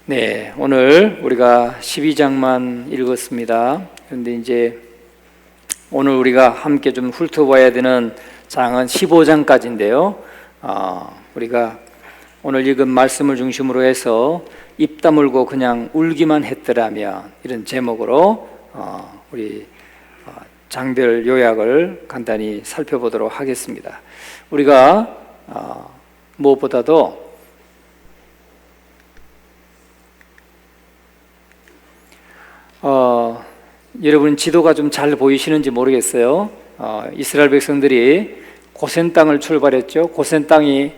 네, 오늘 우리가 12장만 읽었습니다. 그런데 이제 오늘 우리가 함께 좀 훑어봐야 되는 장은 15장까지인데요. 우리가 오늘 읽은 말씀을 중심으로 해서 입 다물고 그냥 울기만 했더라면, 이런 제목으로 우리 장별 요약을 간단히 살펴보도록 하겠습니다. 우리가 무엇보다도 여러분 지도가 좀 잘 보이시는지 모르겠어요. 이스라엘 백성들이 고센 땅을 출발했죠. 고센 땅이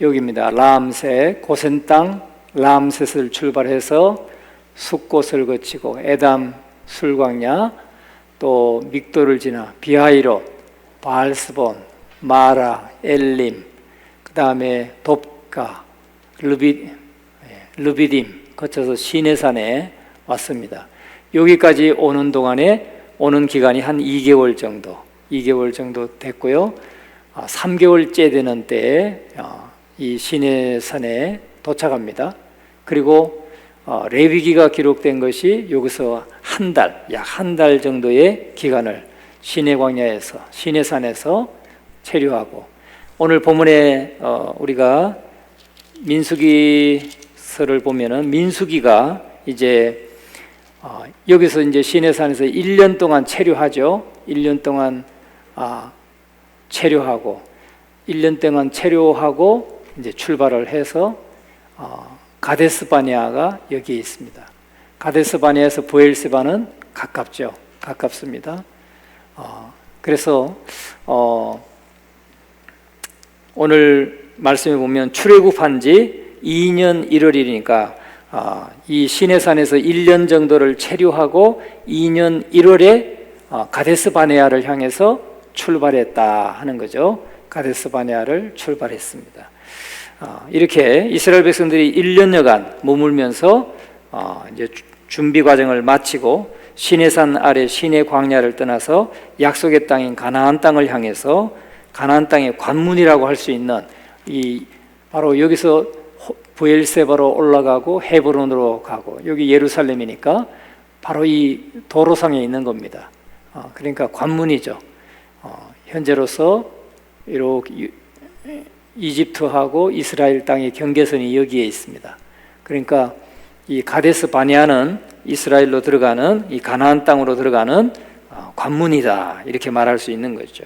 여기입니다. 람셋, 고센 땅 람셋을 출발해서 숫곳을 거치고 에담 술광야, 또 믹도를 지나 비하이롯, 바알스본, 마라, 엘림, 그 다음에 돕가, 르비딤 거쳐서 시내산에 왔습니다. 여기까지 오는 동안에 오는 기간이 한 2개월 정도 됐고요. 3개월째 되는 때에 이 시내산에 도착합니다. 그리고 레위기가 기록된 것이 여기서 약 한 달 정도의 기간을 시내광야에서, 시내산에서 체류하고, 오늘 본문에 우리가 민수기서를 보면은 민수기가 이제 여기서 이제 시내산에서 1년 동안 체류하죠. 1년 동안 체류하고 1년 동안 체류하고 이제 출발을 해서 가데스 바네아가 여기에 있습니다. 가데스 바네아에서 브엘세바는 가깝습니다. 그래서 오늘 말씀에 보면 출애굽한 지 2년 1월이니까 이 시내산에서 1년 정도를 체류하고 2년 1월에 가데스 바네아를 향해서 출발했다 하는 거죠. 가데스 바네아를 출발했습니다. 이렇게 이스라엘 백성들이 1년여간 머물면서 이제 준비 과정을 마치고 시내산 아래 시내 광야를 떠나서 약속의 땅인 가나안 땅을 향해서, 가나안 땅의 관문이라고 할 수 있는 이 바로 여기서 브엘세바로 올라가고 헤브론으로 가고, 여기 예루살렘이니까 바로 이 도로상에 있는 겁니다. 그러니까 관문이죠. 현재로서 이렇게 이집트하고 이스라엘 땅의 경계선이 여기에 있습니다. 그러니까 이 가데스 바네아는 이스라엘로 들어가는, 이 가나안 땅으로 들어가는 관문이다, 이렇게 말할 수 있는 거죠.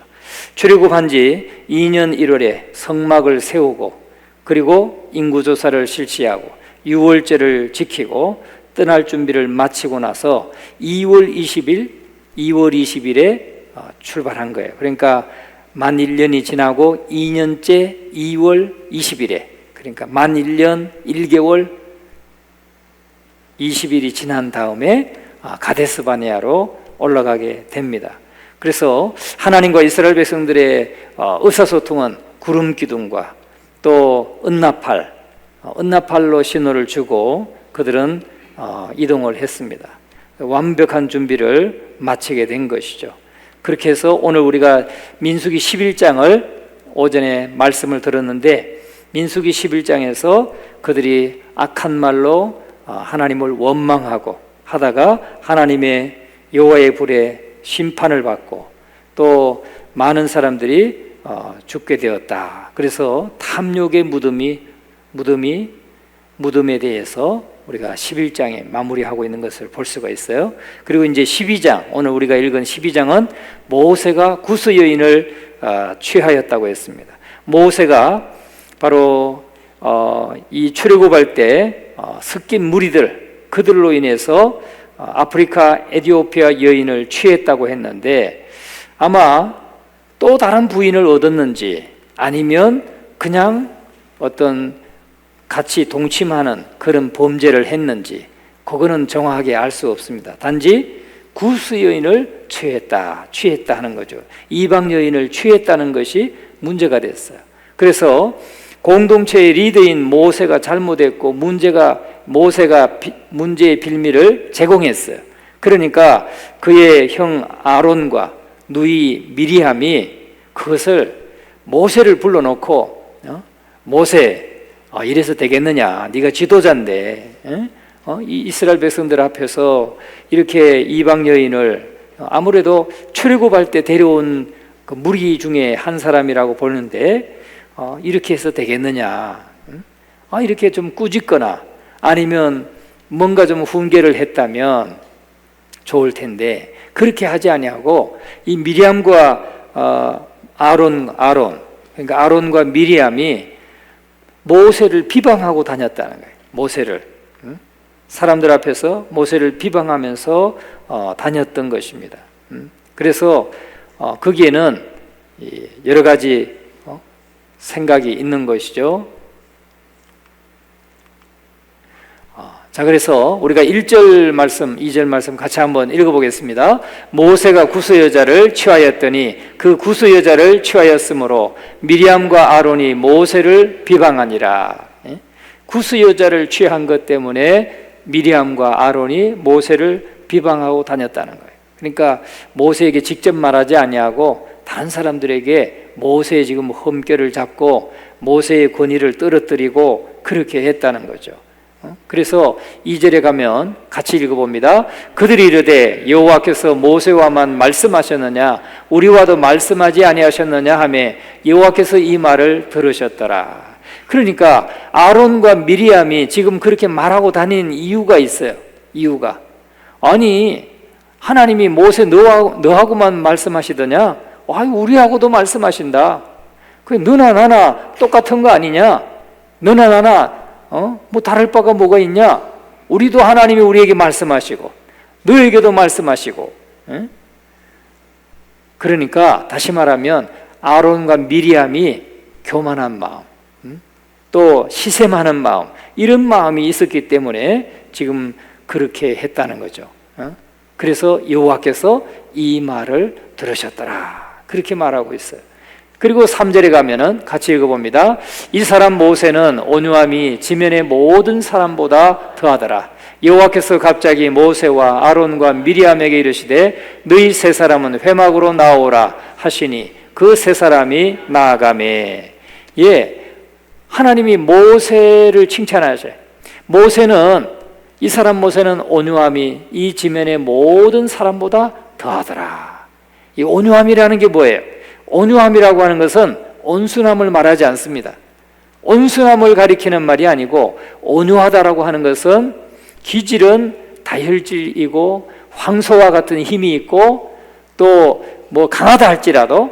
출애굽한 지 2년 1월에 성막을 세우고, 그리고 인구조사를 실시하고 6월절을 지키고 떠날 준비를 마치고 나서 2월 20일에 출발한 거예요. 그러니까 만 1년이 지나고 2년째 2월 20일에, 그러니까 만 1년 1개월 20일이 지난 다음에 가데스 바네아로 올라가게 됩니다. 그래서 하나님과 이스라엘 백성들의 의사소통은 구름 기둥과 또 은나팔로 신호를 주고 그들은 이동을 했습니다. 완벽한 준비를 마치게 된 것이죠. 그렇게 해서 오늘 우리가 민수기 11장을 오전에 말씀을 들었는데, 민수기 11장에서 그들이 악한 말로 하나님을 원망하고 하다가 하나님의 여호와의 불에 심판을 받고 또 많은 사람들이 죽게 되었다. 그래서 탐욕의 무덤에 대해서 우리가 11장에 마무리하고 있는 것을 볼 수가 있어요. 그리고 이제 12장, 오늘 우리가 읽은 12장은 모세가 구스 여인을 취하였다고 했습니다. 모세가 바로 이 출애굽할 때 섞인 무리들, 그들로 인해서 아프리카 에티오피아 여인을 취했다고 했는데, 아마 또 다른 부인을 얻었는지 아니면 그냥 어떤 같이 동침하는 그런 범죄를 했는지, 그거는 정확하게 알 수 없습니다. 단지 구스 여인을 취했다 하는 거죠. 이방 여인을 취했다는 것이 문제가 됐어요. 그래서 공동체의 리더인 모세가 잘못했고, 모세가 문제의 빌미를 제공했어요. 그러니까 그의 형 아론과 누이 미리암이 그것을 모세를 불러놓고 모세, 이래서 되겠느냐, 네가 지도자인데 이 이스라엘 백성들 앞에서 이렇게 이방 여인을 아무래도 출애굽할 때 데려온 그 무리 중에 한 사람이라고 보는데 이렇게 해서 되겠느냐? 이렇게 좀 꾸짖거나 아니면 뭔가 좀 훈계를 했다면 좋을 텐데 그렇게 하지 아니하고 이 미리암과 아론 그러니까 아론과 미리암이 모세를 비방하고 다녔다는 거예요. 모세를 사람들 앞에서 모세를 비방하면서 다녔던 것입니다. 그래서 거기에는 여러 가지 생각이 있는 것이죠. 자, 그래서 우리가 1절 말씀, 2절 말씀 같이 한번 읽어보겠습니다. 모세가 구스 여자를 취하였더니 그 구스 여자를 취하였으므로 미리암과 아론이 모세를 비방하니라. 구스 여자를 취한 것 때문에 미리암과 아론이 모세를 비방하고 다녔다는 거예요. 그러니까 모세에게 직접 말하지 아니하고 다른 사람들에게 모세의 지금 흠결을 잡고 모세의 권위를 떨어뜨리고 그렇게 했다는 거죠. 그래서 2절에 가면 같이 읽어봅니다. 그들이 이르되 여호와께서 모세와만 말씀하셨느냐 우리와도 말씀하지 아니하셨느냐 하매 여호와께서 이 말을 들으셨더라. 그러니까 아론과 미리암이 지금 그렇게 말하고 다니는 이유가 있어요. 이유가 아니 하나님이 모세 너하고만 말씀하시더냐? 우리하고도 말씀하신다. 그 너나 나나 똑같은 거 아니냐? 너나 나나 뭐 다를 바가 뭐가 있냐? 우리도 하나님이 우리에게 말씀하시고 너에게도 말씀하시고. 그러니까 다시 말하면 아론과 미리암이 교만한 마음, 또 시샘하는 마음, 이런 마음이 있었기 때문에 지금 그렇게 했다는 거죠. 그래서 여호와께서 이 말을 들으셨더라. 그렇게 말하고 있어요. 그리고 3절에 가면은 같이 읽어봅니다. 이 사람 모세는 온유함이 지면의 모든 사람보다 더하더라. 여호와께서 갑자기 모세와 아론과 미리암에게 이르시되 너희 세 사람은 회막으로 나오라 하시니 그 세 사람이 나아가매. 하나님이 모세를 칭찬하셔요. 이 사람 모세는 온유함이 이 지면의 모든 사람보다 더하더라. 이 온유함이라는 게 뭐예요? 온유함이라고 하는 것은 온순함을 말하지 않습니다. 온순함을 가리키는 말이 아니고 온유하다라고 하는 것은 기질은 다혈질이고 황소와 같은 힘이 있고 또 뭐 강하다 할지라도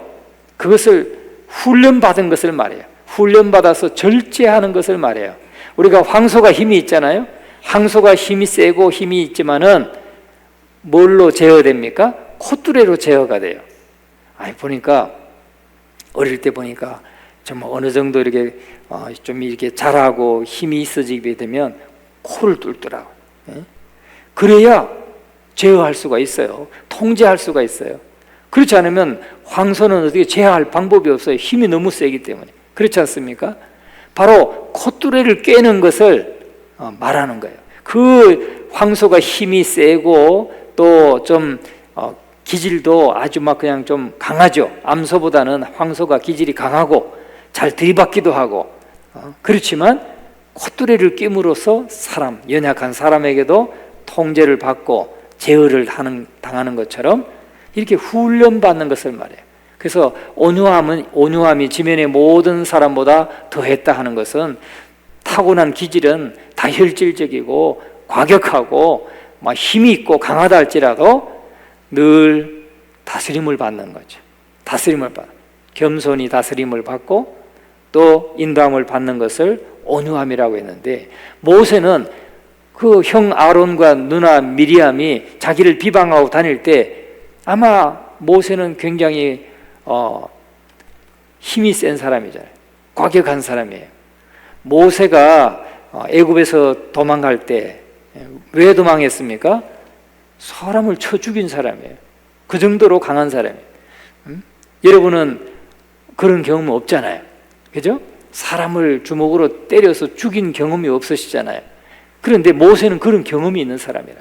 그것을 훈련받은 것을 말해요. 훈련받아서 절제하는 것을 말해요. 우리가 황소가 힘이 있잖아요. 황소가 힘이 세고 힘이 있지만은 뭘로 제어됩니까? 콧뚜레로 제어가 돼요. 보니까 어릴 때 보니까 정말 어느 정도 이렇게 좀 이렇게 자라고 힘이 있어지게 되면 코를 뚫더라고. 그래야 제어할 수가 있어요. 통제할 수가 있어요. 그렇지 않으면 황소는 어떻게 제어할 방법이 없어요. 힘이 너무 세기 때문에. 그렇지 않습니까? 바로 콧뚜레를 깨는 것을 말하는 거예요. 그 황소가 힘이 세고 또 좀 기질도 아주 막 그냥 좀 강하죠. 암소보다는 황소가 기질이 강하고 잘 들이받기도 하고 그렇지만 콧뚜레를 끼므로써 연약한 사람에게도 통제를 받고 제어를 당하는 것처럼 이렇게 훈련받는 것을 말해요. 그래서 온유함이 지면의 모든 사람보다 더했다 하는 것은 타고난 기질은 다혈질적이고 과격하고 막 힘이 있고 강하다 할지라도 늘 다스림을 받는 거죠. 겸손히 다스림을 받고 또 인도함을 받는 것을 온유함이라고 했는데 모세는 그 형 아론과 누나 미리암이 자기를 비방하고 다닐 때 아마 모세는 굉장히 힘이 센 사람이잖아요. 과격한 사람이에요. 모세가 애굽에서 도망갈 때 왜 도망했습니까? 사람을 쳐 죽인 사람이에요. 그 정도로 강한 사람이에요. 여러분은 그런 경험 없잖아요. 그죠? 사람을 주먹으로 때려서 죽인 경험이 없으시잖아요. 그런데 모세는 그런 경험이 있는 사람이라.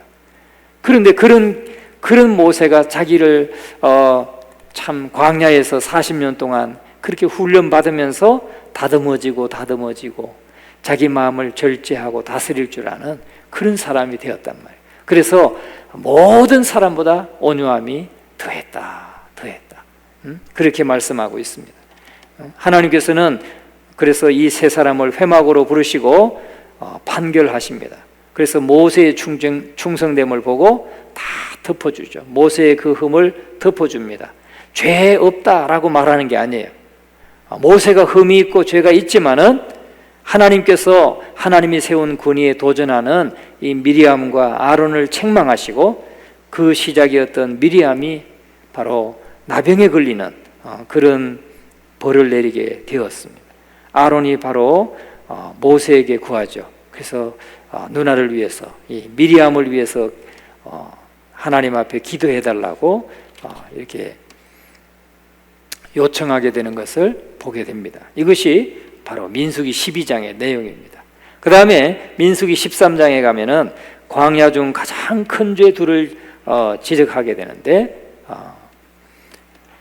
그런데 그런 모세가 자기를 참 광야에서 40년 동안 그렇게 훈련받으면서 다듬어지고 자기 마음을 절제하고 다스릴 줄 아는 그런 사람이 되었단 말이에요. 그래서 모든 사람보다 온유함이 더했다. 그렇게 말씀하고 있습니다. 하나님께서는 그래서 이 세 사람을 회막으로 부르시고 판결하십니다. 그래서 모세의 충성됨을 보고 다 덮어주죠. 모세의 그 흠을 덮어줍니다. 죄 없다라고 말하는 게 아니에요. 모세가 흠이 있고 죄가 있지만은 하나님께서 하나님이 세운 권위에 도전하는 이 미리암과 아론을 책망하시고 그 시작이었던 미리암이 바로 나병에 걸리는 그런 벌을 내리게 되었습니다. 아론이 바로 모세에게 구하죠. 그래서 누나를 위해서, 이 미리암을 위해서 하나님 앞에 기도해 달라고 이렇게 요청하게 되는 것을 보게 됩니다. 이것이 바로 민수기 12장의 내용입니다. 그 다음에 민수기 13장에 가면은 광야 중 가장 큰 죄 둘을 지적하게 되는데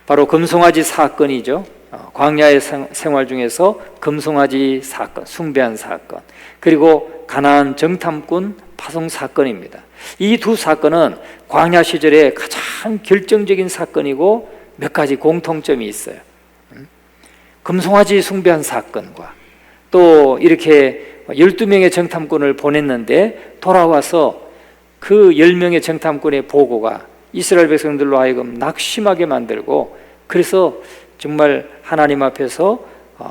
바로 금송아지 사건이죠. 광야의 생활 중에서 금송아지 사건, 숭배한 사건, 그리고 가나안 정탐꾼 파송 사건입니다. 이 두 사건은 광야 시절에 가장 결정적인 사건이고 몇 가지 공통점이 있어요. 금송아지 숭배한 사건과 또 이렇게 12명의 정탐꾼을 보냈는데 돌아와서 그 10명의 정탐꾼의 보고가 이스라엘 백성들로 하여금 낙심하게 만들고, 그래서 정말 하나님 앞에서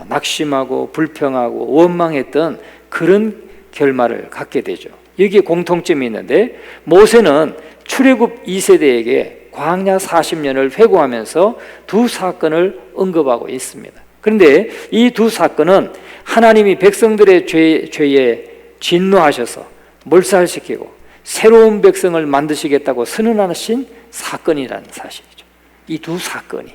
낙심하고 불평하고 원망했던 그런 결말을 갖게 되죠. 여기에 공통점이 있는데, 모세는 출애굽 2세대에게 광야 40년을 회고하면서 두 사건을 언급하고 있습니다. 그런데 이 두 사건은 하나님이 백성들의 죄에 진노하셔서 몰살시키고 새로운 백성을 만드시겠다고 선언하신 사건이라는 사실이죠. 이 두 사건이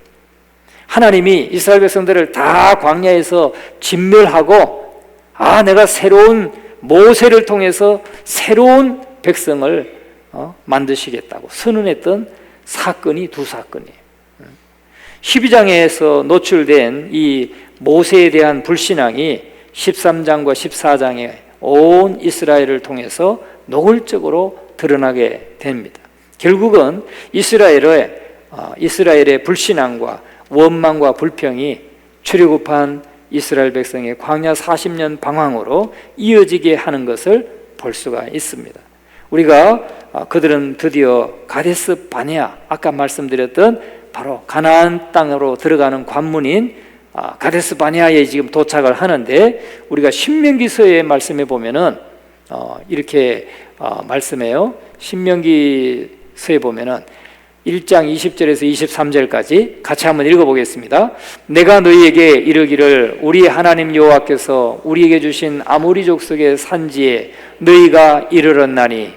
하나님이 이스라엘 백성들을 다 광야에서 진멸하고 내가 새로운 모세를 통해서 새로운 백성을 만드시겠다고 선언했던 사건이 두 사건이에요. 12장에서 노출된 이 모세에 대한 불신앙이 13장과 14장에 온 이스라엘을 통해서 노골적으로 드러나게 됩니다. 결국은 이스라엘의 불신앙과 원망과 불평이 출애굽한 이스라엘 백성의 광야 40년 방황으로 이어지게 하는 것을 볼 수가 있습니다. 우리가 그들은 드디어 가데스 바네아, 아까 말씀드렸던 바로 가나안 땅으로 들어가는 관문인 가데스 바네아에 지금 도착을 하는데, 우리가 신명기서의 말씀에 보면은 이렇게 말씀해요. 신명기서에 보면은 1장 20절에서 23절까지 같이 한번 읽어보겠습니다. 내가 너희에게 이르기를 우리 하나님 여호와께서 우리에게 주신 아모리 족속의 산지에 너희가 이르렀나니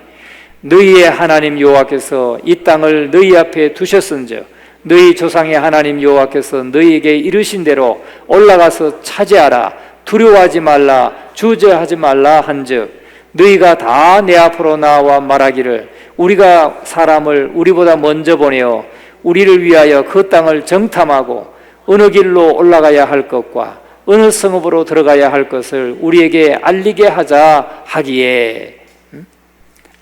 너희의 하나님 여호와께서 이 땅을 너희 앞에 두셨은즉 너희 조상의 하나님 여호와께서 너희에게 이르신 대로 올라가서 차지하라. 두려워하지 말라, 주저하지 말라 한즉 너희가 다 내 앞으로 나와 말하기를 우리가 사람을 우리보다 먼저 보내어 우리를 위하여 그 땅을 정탐하고 어느 길로 올라가야 할 것과 어느 성읍으로 들어가야 할 것을 우리에게 알리게 하자 하기에,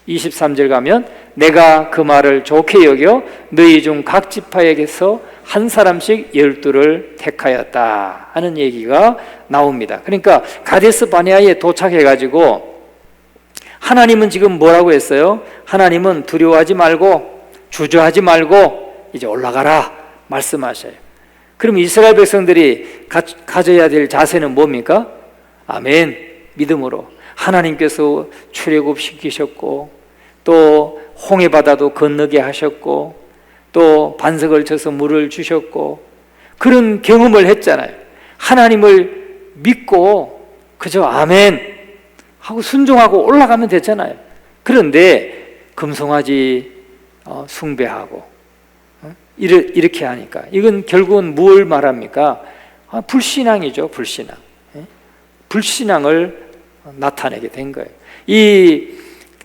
23절 가면 내가 그 말을 좋게 여겨 너희 중 각 지파에게서 한 사람씩 12를 택하였다 하는 얘기가 나옵니다. 그러니까 가데스 바네아에 도착해가지고 하나님은 지금 뭐라고 했어요? 하나님은 두려워하지 말고 주저하지 말고 이제 올라가라 말씀하셔요. 그럼 이스라엘 백성들이 가져야 될 자세는 뭡니까? 아멘, 믿음으로 하나님께서 출애굽시키셨고 또 홍해바다도 건너게 하셨고 또 반석을 쳐서 물을 주셨고 그런 경험을 했잖아요. 하나님을 믿고 그저 아멘 하고 순종하고 올라가면 됐잖아요. 그런데 금송아지 숭배하고 이렇게 하니까 이건 결국은 뭘 말합니까? 불신앙이죠. 불신앙. 불신앙을 나타내게 된 거예요. 이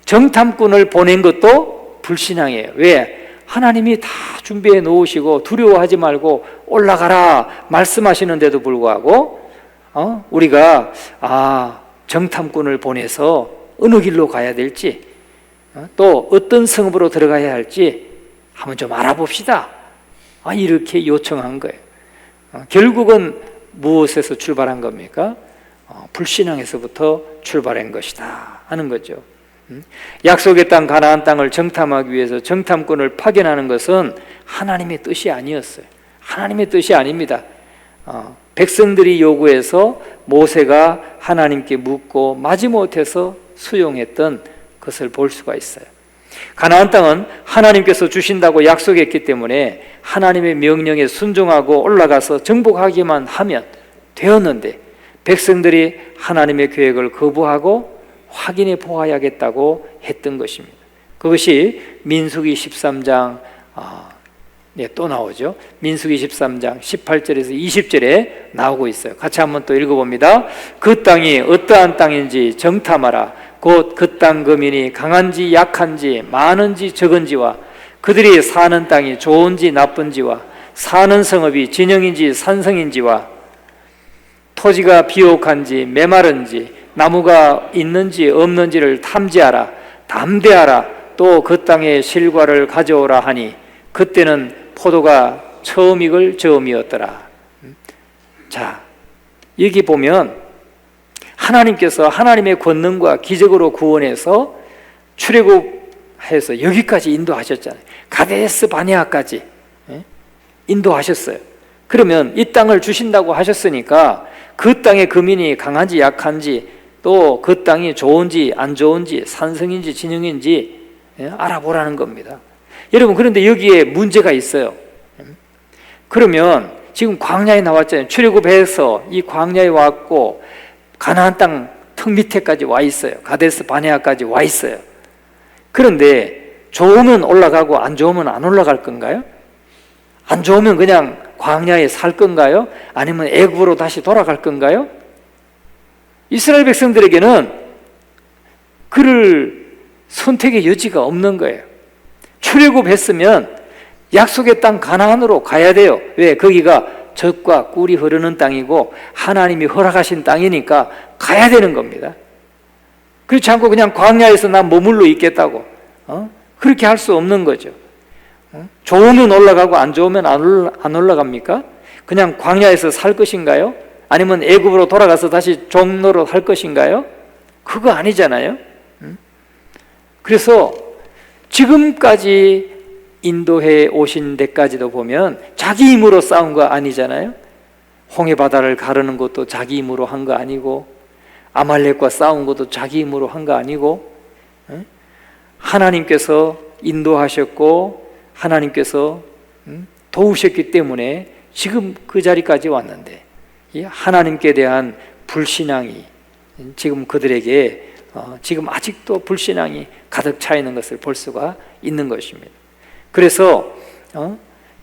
정탐꾼을 보낸 것도 불신앙이에요. 왜? 하나님이 다 준비해 놓으시고 두려워하지 말고 올라가라 말씀하시는데도 불구하고 우리가 정탐꾼을 보내서 어느 길로 가야 될지, 또 어떤 성읍으로 들어가야 할지 한번 좀 알아봅시다. 이렇게 요청한 거예요. 결국은 무엇에서 출발한 겁니까? 불신앙에서부터 출발한 것이다 하는 거죠. 약속의 땅 가나안 땅을 정탐하기 위해서 정탐꾼을 파견하는 것은 하나님의 뜻이 아니었어요. 하나님의 뜻이 아닙니다. 백성들이 요구해서 모세가 하나님께 묻고 마지못해서 수용했던 것을 볼 수가 있어요. 가나안 땅은 하나님께서 주신다고 약속했기 때문에 하나님의 명령에 순종하고 올라가서 정복하기만 하면 되었는데, 백성들이 하나님의 계획을 거부하고 확인해 보아야겠다고 했던 것입니다. 그것이 민수기 13장 또 나오죠. 민수기 13장 18절에서 20절에 나오고 있어요. 같이 한번 또 읽어봅니다. 그 땅이 어떠한 땅인지 정탐하라. 곧 그 땅 거민이 강한지 약한지 많은지 적은지와 그들이 사는 땅이 좋은지 나쁜지와 사는 성읍이 진영인지 산성인지와 토지가 비옥한지 메마른지 나무가 있는지 없는지를 탐지하라. 담대하라. 또 그 땅의 실과를 가져오라 하니 그때는 포도가 처음 익을 즈음이었더라. 자, 여기 보면 하나님께서 하나님의 권능과 기적으로 구원해서 출애굽해서 여기까지 인도하셨잖아요. 가데스 바네아까지 인도하셨어요. 그러면 이 땅을 주신다고 하셨으니까 그 땅의 거민이 강한지 약한지, 또 그 땅이 좋은지 안 좋은지 산성인지 진영인지 알아보라는 겁니다. 여러분, 그런데 여기에 문제가 있어요. 그러면 지금 광야에 나왔잖아요. 출애굽해서 이 광야에 왔고 가나안 땅 턱 밑에까지 와 있어요. 가데스 바네아까지 와 있어요. 그런데 좋으면 올라가고 안 좋으면 안 올라갈 건가요? 안 좋으면 그냥 광야에 살 건가요? 아니면 애굽으로 다시 돌아갈 건가요? 이스라엘 백성들에게는 그를 선택의 여지가 없는 거예요. 출애굽했으면 약속의 땅 가나안으로 가야 돼요. 왜? 거기가 젖과 꿀이 흐르는 땅이고 하나님이 허락하신 땅이니까 가야 되는 겁니다. 그렇지 않고 그냥 광야에서 난 머물러 있겠다고 그렇게 할 수 없는 거죠. 좋으면 올라가고 안 좋으면 안 올라갑니까? 그냥 광야에서 살 것인가요? 아니면 애굽으로 돌아가서 다시 종로로 할 것인가요? 그거 아니잖아요. 그래서 지금까지 인도해 오신 데까지도 보면 자기 힘으로 싸운 거 아니잖아요. 홍해 바다를 가르는 것도 자기 힘으로 한 거 아니고, 아말렉과 싸운 것도 자기 힘으로 한 거 아니고, 하나님께서 인도하셨고 하나님께서 도우셨기 때문에 지금 그 자리까지 왔는데, 이 하나님께 대한 불신앙이 지금 그들에게 지금 아직도 불신앙이 가득 차 있는 것을 볼 수가 있는 것입니다. 그래서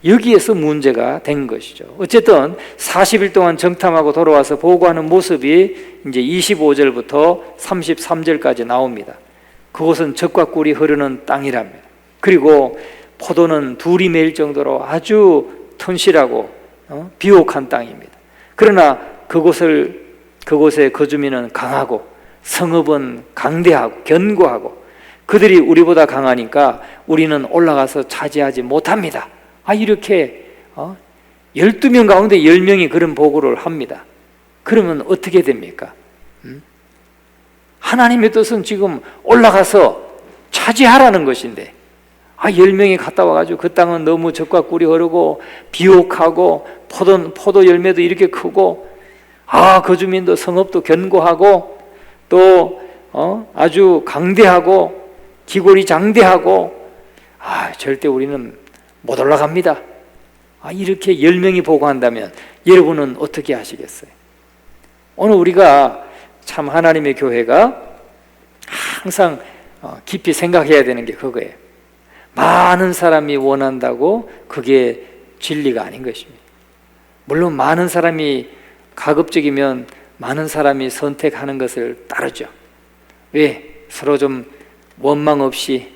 여기에서 문제가 된 것이죠. 어쨌든 40일 동안 정탐하고 돌아와서 보고하는 모습이 이제 25절부터 33절까지 나옵니다. 그곳은 젖과 꿀이 흐르는 땅이랍니다. 그리고 포도는 둘이 매일 정도로 아주 튼실하고 비옥한 땅입니다. 그러나 그곳의 거주민은 강하고 성읍은 강대하고 견고하고 그들이 우리보다 강하니까 우리는 올라가서 차지하지 못합니다. 이렇게 12명 가운데 10명이 그런 보고를 합니다. 그러면 어떻게 됩니까? 하나님의 뜻은 지금 올라가서 차지하라는 것인데 10명이 갔다 와가지고 그 땅은 너무 젖과 꿀이 흐르고 비옥하고 포도 열매도 이렇게 크고 거주민도 성읍도 견고하고 또 아주 강대하고 기골이 장대하고 절대 우리는 못 올라갑니다. 이렇게 10명이 보고한다면 여러분은 어떻게 하시겠어요? 오늘 우리가 참 하나님의 교회가 항상 깊이 생각해야 되는 게 그거예요. 많은 사람이 원한다고 그게 진리가 아닌 것입니다. 물론 많은 사람이 가급적이면 많은 사람이 선택하는 것을 따르죠. 왜? 서로 좀 원망 없이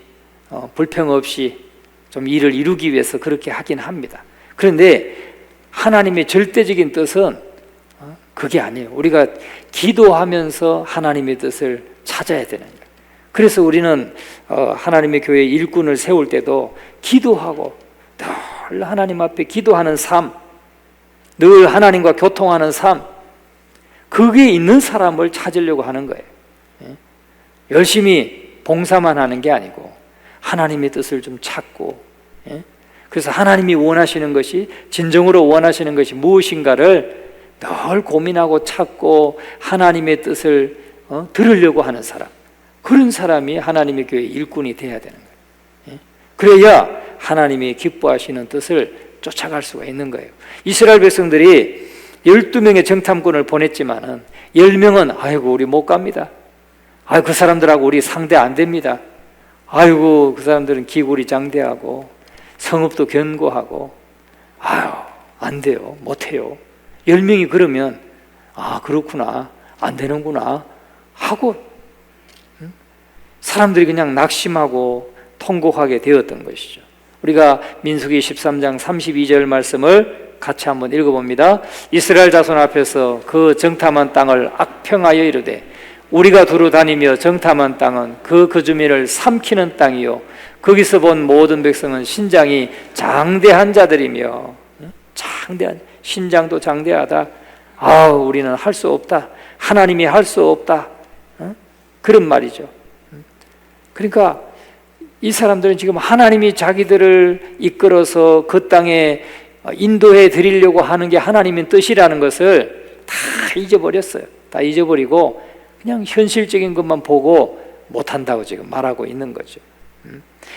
불평 없이 좀 일을 이루기 위해서 그렇게 하긴 합니다. 그런데 하나님의 절대적인 뜻은 그게 아니에요. 우리가 기도하면서 하나님의 뜻을 찾아야 되는 거예요. 그래서 우리는 하나님의 교회 일꾼을 세울 때도 기도하고 늘 하나님 앞에 기도하는 삶, 늘 하나님과 교통하는 삶, 그게 있는 사람을 찾으려고 하는 거예요. 열심히 봉사만 하는 게 아니고 하나님의 뜻을 좀 찾고, 그래서 하나님이 원하시는 것이, 진정으로 원하시는 것이 무엇인가를 늘 고민하고 찾고 하나님의 뜻을 들으려고 하는 사람, 그런 사람이 하나님의 교회 일꾼이 돼야 되는 거예요. 그래야 하나님이 기뻐하시는 뜻을 쫓아갈 수가 있는 거예요. 이스라엘 백성들이 12명의 정탐꾼을 보냈지만은 10명은 아이고 우리 못 갑니다. 아이고 그 사람들하고 우리 상대 안 됩니다. 아이고 그 사람들은 기골이 장대하고 성읍도 견고하고 아유 안 돼요, 못 해요. 10명이 그러면 아 그렇구나, 안 되는구나 하고 사람들이 그냥 낙심하고 통곡하게 되었던 것이죠. 우리가 민수기 13장 32절 말씀을 같이 한번 읽어봅니다. 이스라엘 자손 앞에서 그 정탐한 땅을 악평하여 이르되 우리가 두루 다니며 정탐한 땅은 그 주민을 삼키는 땅이요 거기서 본 모든 백성은 신장이 장대한 자들이며, 장대한, 신장도 장대하다. 우리는 할 수 없다, 하나님이 할 수 없다, 그런 말이죠. 그러니까 이 사람들은 지금 하나님이 자기들을 이끌어서 그 땅에 인도해 드리려고 하는 게 하나님의 뜻이라는 것을 다 잊어버렸어요. 다 잊어버리고 그냥 현실적인 것만 보고 못한다고 지금 말하고 있는 거죠.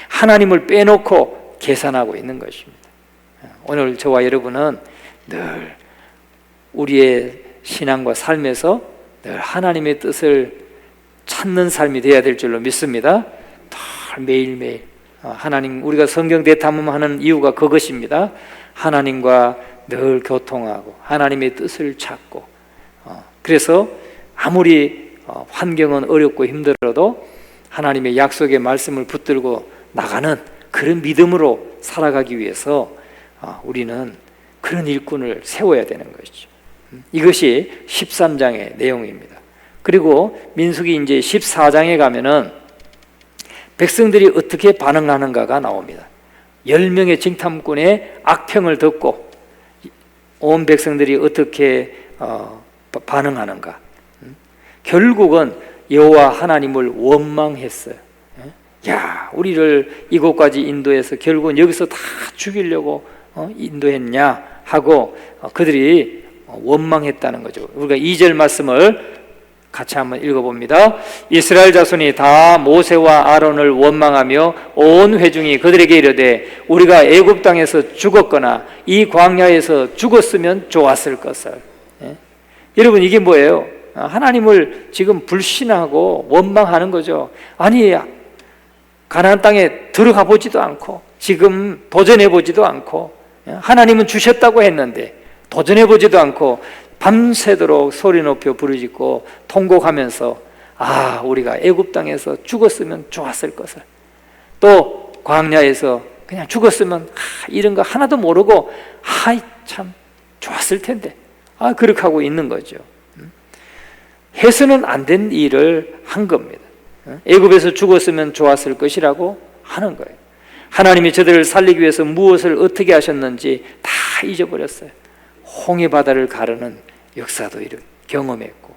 하나님을 빼놓고 계산하고 있는 것입니다. 오늘 저와 여러분은 늘 우리의 신앙과 삶에서 늘 하나님의 뜻을 찾는 삶이 되어야 될 줄로 믿습니다. 매일매일 하나님, 우리가 성경 대탐험하는 이유가 그것입니다. 하나님과 늘 교통하고 하나님의 뜻을 찾고, 그래서 아무리 환경은 어렵고 힘들어도 하나님의 약속의 말씀을 붙들고 나가는 그런 믿음으로 살아가기 위해서 우리는 그런 일꾼을 세워야 되는 것이죠. 이것이 13장의 내용입니다. 그리고 민수기 이제 14장에 가면은 백성들이 어떻게 반응하는가가 나옵니다. 10명의 정탐꾼의 악평을 듣고 온 백성들이 어떻게 반응하는가. 결국은 여호와 하나님을 원망했어요. 야, 우리를 이곳까지 인도해서 결국은 여기서 다 죽이려고 인도했냐 하고 그들이 원망했다는 거죠. 우리가 2절 말씀을 같이 한번 읽어봅니다. 이스라엘 자손이 다 모세와 아론을 원망하며 온 회중이 그들에게 이르되 우리가 애굽 땅에서 죽었거나 이 광야에서 죽었으면 좋았을 것을. 여러분, 이게 뭐예요? 하나님을 지금 불신하고 원망하는 거죠. 아니, 가나안 땅에 들어가 보지도 않고 지금 도전해 보지도 않고 하나님은 주셨다고 했는데 도전해 보지도 않고 밤새도록 소리 높여 부르짖고 통곡하면서 우리가 애굽 땅에서 죽었으면 좋았을 것을, 또 광야에서 그냥 죽었으면 이런 거 하나도 모르고 참 좋았을 텐데 그렇게 하고 있는 거죠. 해서는 안 된 일을 한 겁니다. 애굽에서 죽었으면 좋았을 것이라고 하는 거예요. 하나님이 저들을 살리기 위해서 무엇을 어떻게 하셨는지 다 잊어버렸어요. 홍해 바다를 가르는 역사도 경험했고,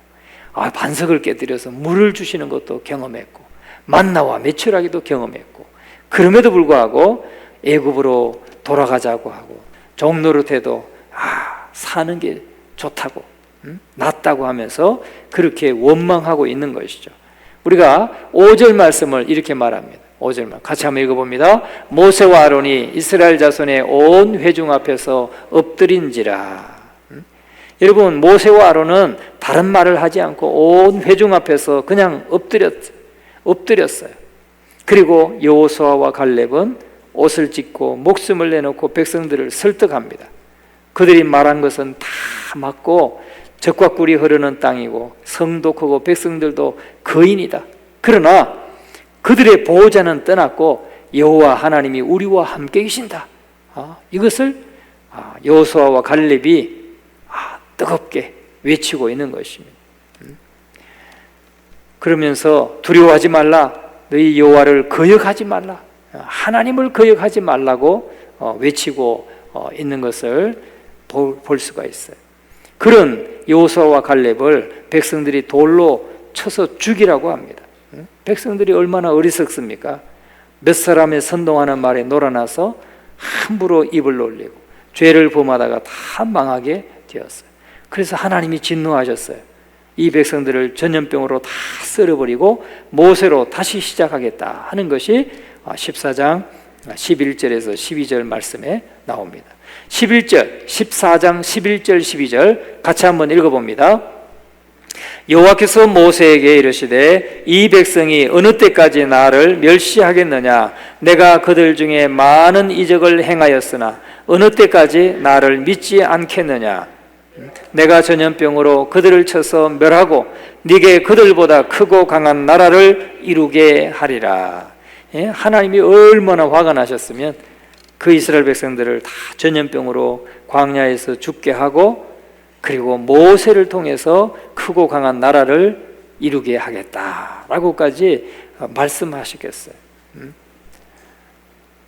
반석을 깨뜨려서 물을 주시는 것도 경험했고, 만나와 메추라기도 경험했고, 그럼에도 불구하고 애굽으로 돌아가자고 하고 종노릇해도 사는 게 좋다고 낫다고 하면서 그렇게 원망하고 있는 것이죠. 우리가 5절 말씀을 이렇게 말합니다. 5절 말 같이 한번 읽어봅니다. 모세와 아론이 이스라엘 자손의 온 회중 앞에서 엎드린지라. 여러분, 모세와 아론은 다른 말을 하지 않고 온 회중 앞에서 그냥 엎드렸어요. 그리고 여호수아와 갈렙은 옷을 찢고 목숨을 내놓고 백성들을 설득합니다. 그들이 말한 것은 다 맞고 젖과 꿀이 흐르는 땅이고 성도 크고 백성들도 거인이다. 그러나 그들의 보호자는 떠났고 여호와 하나님이 우리와 함께 계신다. 이것을 여호수아와 갈렙이 뜨겁게 외치고 있는 것입니다. 그러면서 두려워하지 말라, 너희 여호와를 거역하지 말라, 하나님을 거역하지 말라고 외치고 있는 것을 볼 수가 있어요. 그런 여호수아와 갈렙을 백성들이 돌로 쳐서 죽이라고 합니다. 백성들이 얼마나 어리석습니까? 몇 사람의 선동하는 말에 놀아나서 함부로 입을 놀리고 죄를 범하다가 다 망하게 되었어요. 그래서 하나님이 진노하셨어요. 이 백성들을 전염병으로 다 썰어버리고 모세로 다시 시작하겠다 하는 것이 14장 11절에서 12절 말씀에 나옵니다. 11절, 14장 11절 12절 같이 한번 읽어봅니다. 여호와께서 모세에게 이르시되 이 백성이 어느 때까지 나를 멸시하겠느냐? 내가 그들 중에 많은 이적을 행하였으나 어느 때까지 나를 믿지 않겠느냐? 내가 전염병으로 그들을 쳐서 멸하고 네게 그들보다 크고 강한 나라를 이루게 하리라. 하나님이 얼마나 화가 나셨으면 그 이스라엘 백성들을 다 전염병으로 광야에서 죽게 하고 그리고 모세를 통해서 크고 강한 나라를 이루게 하겠다라고까지 말씀하시겠어요.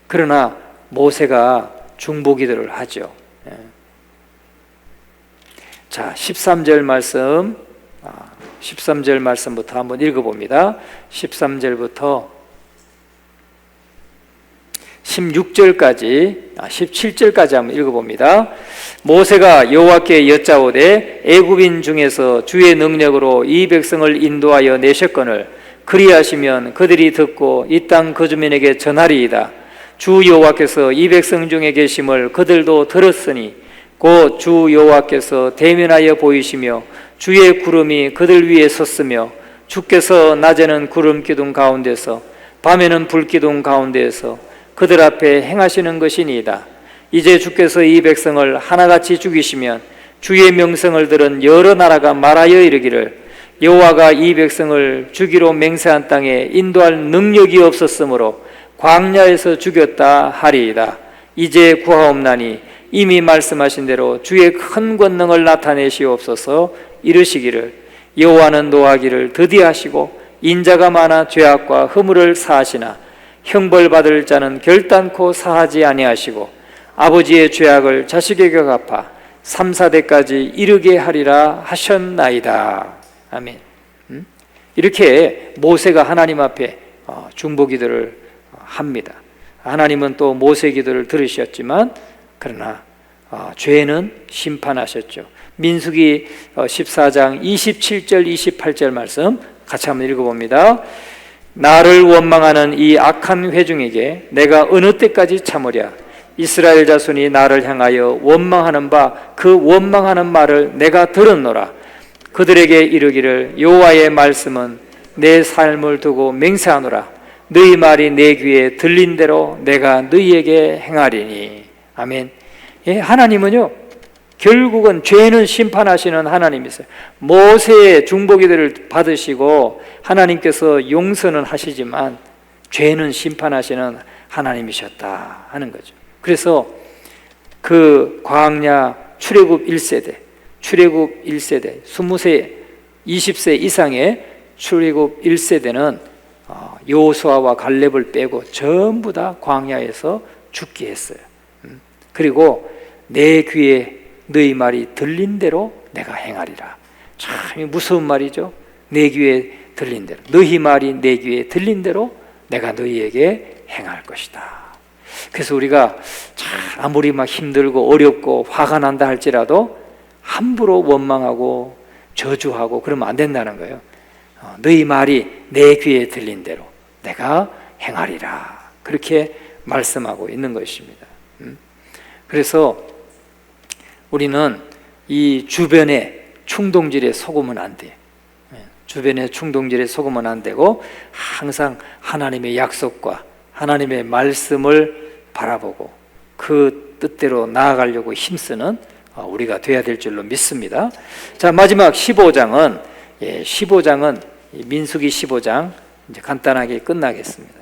그러나 모세가 중보기도를 하죠. 자, 13절 말씀, 13절 말씀부터 한번 읽어봅니다. 13절부터 16절까지, 17절까지 한번 읽어봅니다. 모세가 여호와께 여짜오되 애굽인 중에서 주의 능력으로 이 백성을 인도하여 내셨거늘 그리하시면 그들이 듣고 이 땅 거주민에게 전하리이다. 주 여호와께서 이 백성 중에 계심을 그들도 들었으니 곧 주 여호와께서 대면하여 보이시며 주의 구름이 그들 위에 섰으며 주께서 낮에는 구름 기둥 가운데서 밤에는 불 기둥 가운데에서 그들 앞에 행하시는 것이니이다. 이제 주께서 이 백성을 하나같이 죽이시면 주의 명성을 들은 여러 나라가 말하여 이르기를 여호와가 이 백성을 주기로 맹세한 땅에 인도할 능력이 없었으므로 광야에서 죽였다 하리이다. 이제 구하옵나니 이미 말씀하신 대로 주의 큰 권능을 나타내시옵소서. 이르시기를 여호와는 노하기를 더디하시고 인자가 많아 죄악과 허물을 사하시나 형벌받을 자는 결단코 사하지 아니하시고 아버지의 죄악을 자식에게 갚아 3, 4대까지 이르게 하리라 하셨나이다. 아멘. 이렇게 모세가 하나님 앞에 중보기도를 합니다. 하나님은 또 모세 기도를 들으셨지만 그러나 죄는 심판하셨죠. 민수기 14장 27절 28절 말씀 같이 한번 읽어봅니다. 나를 원망하는 이 악한 회중에게 내가 어느 때까지 참으랴? 이스라엘 자손이 나를 향하여 원망하는 바 그 원망하는 말을 내가 들었노라. 그들에게 이르기를 여호와의 말씀은 내 삶을 두고 맹세하노라. 너희 말이 내 귀에 들린 대로 내가 너희에게 행하리니. 아멘. 하나님은요 결국은 죄는 심판하시는 하나님이세요. 모세의 중보기도를 받으시고 하나님께서 용서는 하시지만 죄는 심판하시는 하나님이셨다 하는 거죠. 그래서 그 광야 출애굽 1세대 20세 20세 이상의 출애굽 1세대는 여호수아와 갈렙을 빼고 전부 다 광야에서 죽게 했어요. 그리고 내 귀에 너희 말이 들린 대로 내가 행하리라. 참 무서운 말이죠. 내 귀에 들린 대로, 너희 말이 내 귀에 들린 대로 내가 너희에게 행할 것이다. 그래서 우리가 참 아무리 막 힘들고 어렵고 화가 난다 할지라도 함부로 원망하고 저주하고 그러면 안 된다는 거예요. 너희 말이 내 귀에 들린 대로 내가 행하리라. 그렇게 말씀하고 있는 것입니다. 그래서 우리는 이 주변의 충동질에 속으면 안 돼요. 주변의 충동질에 속으면 안 되고 항상 하나님의 약속과 하나님의 말씀을 바라보고 그 뜻대로 나아가려고 힘쓰는 우리가 돼야 될 줄로 믿습니다. 자, 마지막 15장은 민수기 15장 이제 간단하게 끝나겠습니다.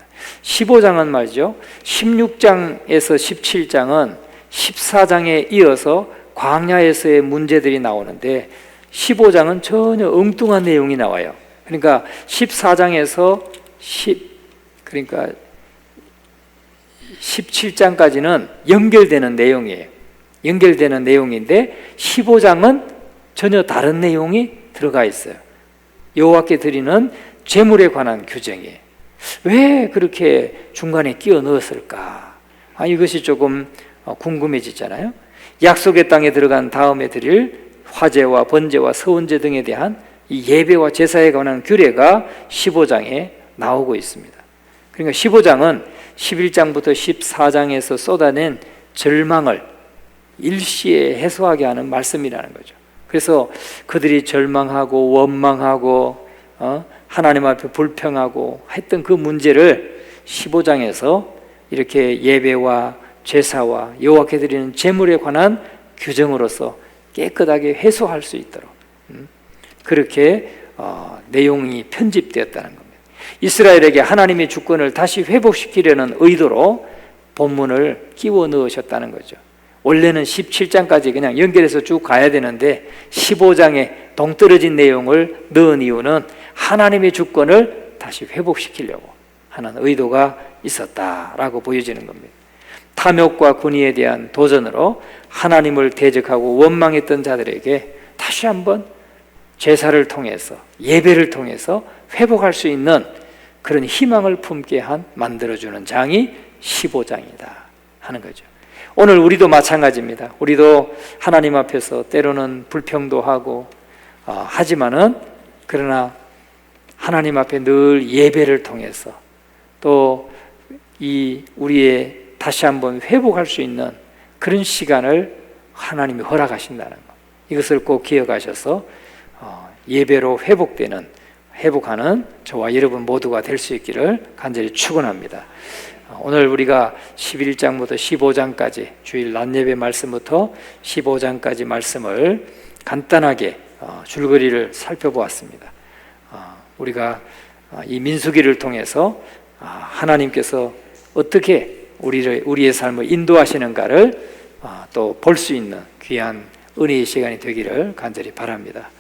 15장은 말이죠. 16장에서 17장은 14장에 이어서 광야에서의 문제들이 나오는데 15장은 전혀 엉뚱한 내용이 나와요. 그러니까 14장에서 그러니까 17장까지는 연결되는 내용이에요. 연결되는 내용인데 15장은 전혀 다른 내용이 들어가 있어요. 여호와께 드리는 제물에 관한 규정이에요. 왜 그렇게 중간에 끼워 넣었을까? 이것이 조금 궁금해지잖아요. 약속의 땅에 들어간 다음에 드릴 화제와 번제와 서원제 등에 대한 이 예배와 제사에 관한 규례가 15장에 나오고 있습니다. 그러니까 15장은 11장부터 14장에서 쏟아낸 절망을 일시에 해소하게 하는 말씀이라는 거죠. 그래서 그들이 절망하고 원망하고 하나님 앞에 불평하고 했던 그 문제를 15장에서 이렇게 예배와 제사와 여호와께 드리는 제물에 관한 규정으로서 깨끗하게 해소할 수 있도록 그렇게 내용이 편집되었다는 겁니다. 이스라엘에게 하나님의 주권을 다시 회복시키려는 의도로 본문을 끼워 넣으셨다는 거죠. 원래는 17장까지 그냥 연결해서 쭉 가야 되는데 15장에 동떨어진 내용을 넣은 이유는 하나님의 주권을 다시 회복시키려고 하는 의도가 있었다라고 보여지는 겁니다. 탐욕과 군의에 대한 도전으로 하나님을 대적하고 원망했던 자들에게 다시 한번 제사를 통해서 예배를 통해서 회복할 수 있는 그런 희망을 품게 한 만들어주는 장이 15장이다 하는 거죠. 오늘 우리도 마찬가지입니다. 우리도 하나님 앞에서 때로는 불평도 하고 하지만은 그러나 하나님 앞에 늘 예배를 통해서 또 이 우리의 다시 한번 회복할 수 있는 그런 시간을 하나님이 허락하신다는 것, 이것을 꼭 기억하셔서 예배로 회복하는 저와 여러분 모두가 될 수 있기를 간절히 축원합니다. 오늘 우리가 11장부터 15장까지 주일 낮예배 말씀부터 15장까지 말씀을 간단하게 줄거리를 살펴보았습니다. 우리가 이 민수기를 통해서 하나님께서 어떻게 우리의 삶을 인도하시는가를 또 볼 수 있는 귀한 은혜의 시간이 되기를 간절히 바랍니다.